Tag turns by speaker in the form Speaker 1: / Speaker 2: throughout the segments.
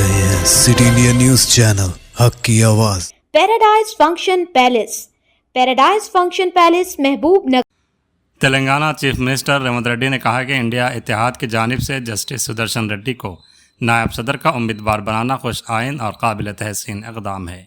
Speaker 1: रहे हैं city India news channel हक की आवाज।
Speaker 2: Paradise function palace, paradise function palace महबूब नगर।
Speaker 3: तेलंगाना चीफ मिनिस्टर रेवंत रेड्डी ने कहा कि इंडिया इत्तेहाद की जानिब से जस्टिस सुदर्शन रेड्डी को नायब सदर का उम्मीदवार बनाना खुश आइन और काबिल तहसीन इक़दाम है।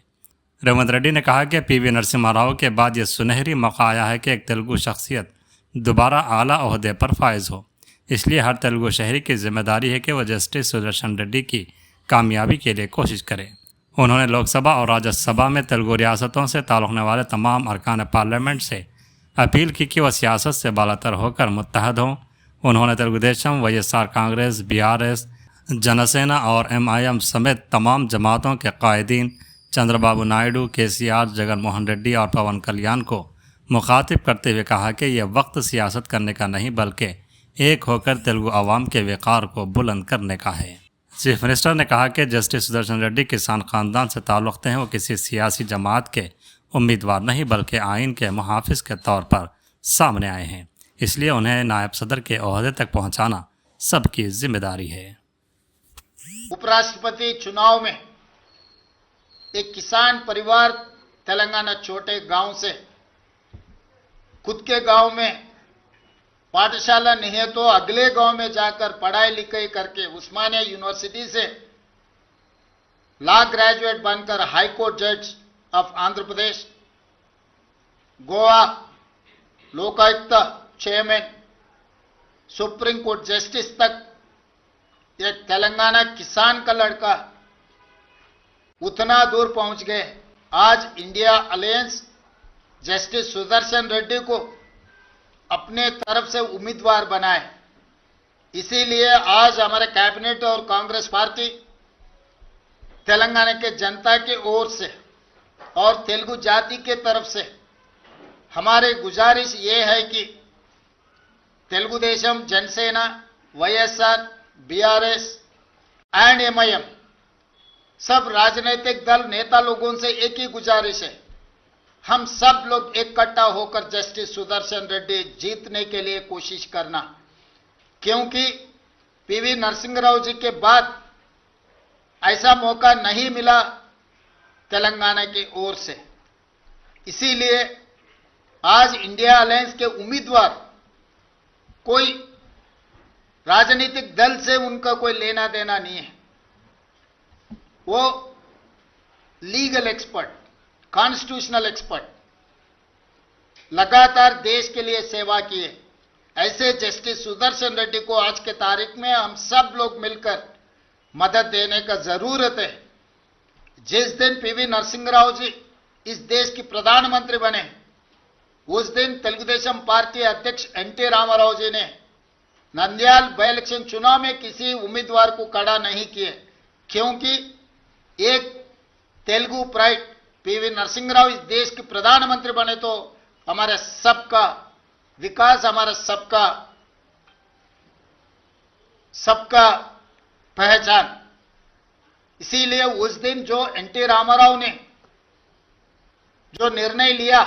Speaker 3: रेवंत रेड्डी ने कहा कि पीवी नरसिम्हा राव के बाद ये सुनहरी मौका आया है कि एक तेलुगु शख्सियत दोबारा आला ओहदे पर फायज हो। इसलिए हर तेलुगु शहरी की जिम्मेदारी है कि वह जस्टिस सुदर्शन रेड्डी की कामयाबी के लिए कोशिश करें। उन्होंने लोकसभा और राज्यसभा में तेलुगु रियासतों से ताल्लुक़ वाले तमाम अरकान पार्लियामेंट से अपील की कि वह सियासत से बालातर होकर मुत्तहद हों। उन्होंने तेलुगु देशम, YSR कांग्रेस, BRS, जनसेना और MIM समेत तमाम जमातों के कायदीन चंद्रबाबू नायडू, KCR, जगन मोहन रेड्डी और पवन कल्याण को मुखातिब करते हुए कहा कि यह वक्त सियासत करने का नहीं बल्कि एक होकर तेलुगु आवाम के वक़ार को बुलंद करने का है। चीफ मिनिस्टर ने कहा कि जस्टिस सुदर्शन रेड्डी किसान ख़ानदान से ताल्लुक़ हैं। वो किसी सियासी जमात के उम्मीदवार नहीं बल्कि आइन के मुहाफ़िज़ के तौर पर सामने आए हैं। इसलिए उन्हें नायब सदर के ओहदे तक पहुंचाना सबकी जिम्मेदारी है।
Speaker 4: उपराष्ट्रपति चुनाव में एक किसान परिवार तेलंगाना छोटे गांव से खुद के गांव में पाठशाला नहीं है तो अगले गांव में जाकर पढ़ाई लिखाई करके उस्मानिया यूनिवर्सिटी से लॉ ग्रेजुएट बनकर हाई कोर्ट जज of Andhra Pradesh, Goa Lokayukta chairman, supreme court justice तक एक तेलंगाना किसान का लड़का उतना दूर पहुंच गए। आज India alliance justice Sudarshan Reddy को अपने तरफ से उम्मीदवार बनाए। इसीलिए आज हमारे कैबिनेट और कांग्रेस पार्टी तेलंगाना के जनता की ओर से और तेलुगु जाति के तरफ से हमारी गुजारिश ये है कि Telugu Desam, Jana Sena, YSR, BRS and MIM सब राजनीतिक दल नेता लोगों से एक ही गुजारिश है, हम सब लोग इकट्ठा होकर जस्टिस सुदर्शन रेड्डी जीतने के लिए कोशिश करना। क्योंकि PV नरसिम्हा राव जी के बाद ऐसा मौका नहीं मिला तेलंगाना की ओर से। इसीलिए आज इंडिया अलायंस के उम्मीदवार कोई राजनीतिक दल से उनका कोई लेना देना नहीं है। वो लीगल एक्सपर्ट, कॉन्स्टिट्यूशनल एक्सपर्ट, लगातार देश के लिए सेवा किए। ऐसे जस्टिस सुदर्शन रेड्डी को आज के तारीख में हम सब लोग मिलकर मदद देने का जरूरत है। जिस दिन PV नरसिम्हा राव जी इस देश की प्रधानमंत्री बने उस दिन तेलुगुदेशम पार्टी अध्यक्ष NT रामाराव जी ने नंद्याल बाई इलेक्शन चुनाव में किसी उम्मीदवार को खड़ा नहीं किए, क्योंकि एक तेलुगु प्राइड PV नरसिम्हा राव इस देश के प्रधानमंत्री बने तो हमारे सबका विकास, हमारा सबका पहचान। इसीलिए उस दिन जो NT रामाराव ने जो निर्णय लिया,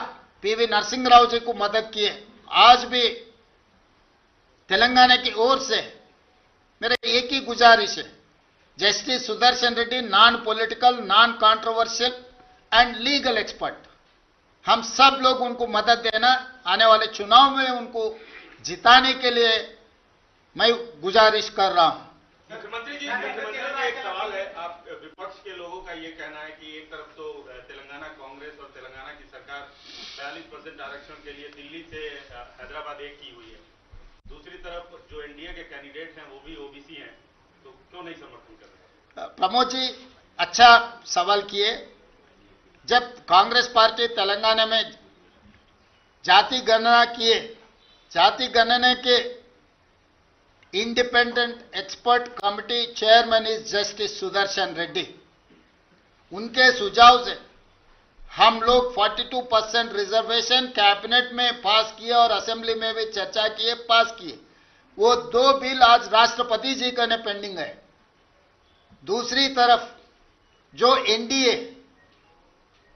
Speaker 4: PV नरसिम्हा राव जी को मदद किए। आज भी तेलंगाना की ओर से मेरा एक ही गुजारिश है, justice Sudarshan Reddy non political, non controversial and legal expert, हम सब लोग उनको मदद देना। आने वाले चुनाव में उनको जिताने के लिए मैं गुजारिश कर रहा हूं।
Speaker 5: मुख्यमंत्री जी, एक सवाल है। आप विपक्ष के लोगों का ये कहना है कि एक तरफ तो तेलंगाना कांग्रेस और तेलंगाना की सरकार 42% आरक्षण के लिए दिल्ली से हैदराबाद एक की हुई है, दूसरी तरफ जो NDA के कैंडिडेट हैं वो भी OBC हैं, तो क्यों नहीं समर्थन कर रहे?
Speaker 4: प्रमोद जी अच्छा सवाल किए। जब कांग्रेस पार्टी तेलंगाना में जाति गणना किए, जाति गणना के independent expert committee chairman is justice Sudarshan Reddy, उनके सुझाव से हम लोग 42% रिजर्वेशन कैबिनेट में पास किए और असेंबली में भी चर्चा किए, पास किए। वो 2 बिल आज राष्ट्रपति जी का पेंडिंग है। दूसरी तरफ जो NDA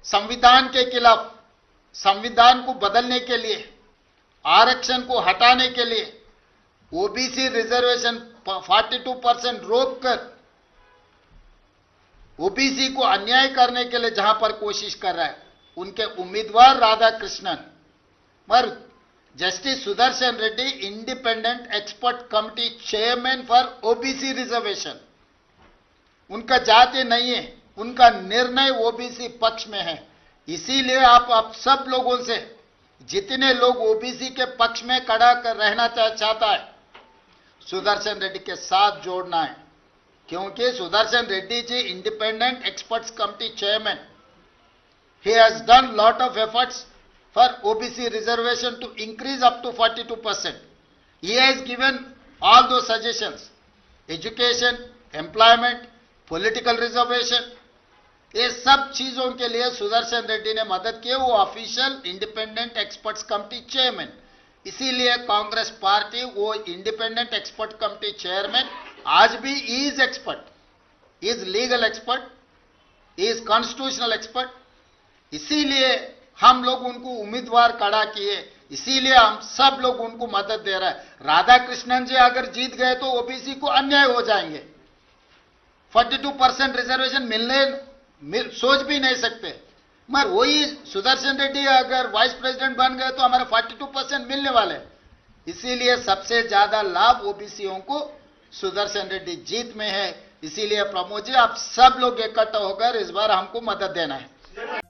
Speaker 4: संविधान के खिलाफ, संविधान को बदलने के लिए, आरक्षण को हटाने के लिए OBC रिजर्वेशन 42% रोककर ओबीसी को अन्याय करने के लिए जहां पर कोशिश कर रहा है, उनके उम्मीदवार राधाकृष्णन पर justice Sudarshan Reddy independent expert committee chairman for OBC reservation, उनका जाति नहीं है, उनका निर्णय ओबीसी पक्ष में है। इसीलिए आप सब लोगों से, जितने लोग ओबीसी के पक्ष में खड़ा कर रहना चाहता है, सुदर्शन रेड्डी के साथ जोड़ना है, क्योंकि Sudarshan Reddy ji independent experts committee chairman, he has done lot of efforts for OBC reservation to increase up to 42%. He has given all those suggestions, education, employment, political reservation, ये सब चीजों के लिए सुदर्शन रेड्डी ने मदद की। वो official independent experts committee chairman, इसीलिए कांग्रेस पार्टी वो इंडिपेंडेंट एक्सपर्ट कमिटी चेयरमैन आज भी is expert, is legal expert, is constitutional expert. इसीलिए हम लोग उनको उम्मीदवार खड़ा किए, इसीलिए हम सब लोग उनको मदद दे रहा है। राधाकृष्णन जी अगर जीत गए तो ओबीसी को अन्याय हो जाएंगे, 42% रिजर्वेशन सोच भी नहीं सकते। मगर वही सुदर्शन रेड्डी अगर वाइस प्रेसिडेंट बन गए तो हमारे 42% मिलने वाले। इसीलिए सबसे ज्यादा लाभ ओबीसीओं को सुदर्शन रेड्डी जीत में है। इसीलिए प्रमोद जी, आप सब लोग इकट्ठा होकर इस बार हमको मदद देना है।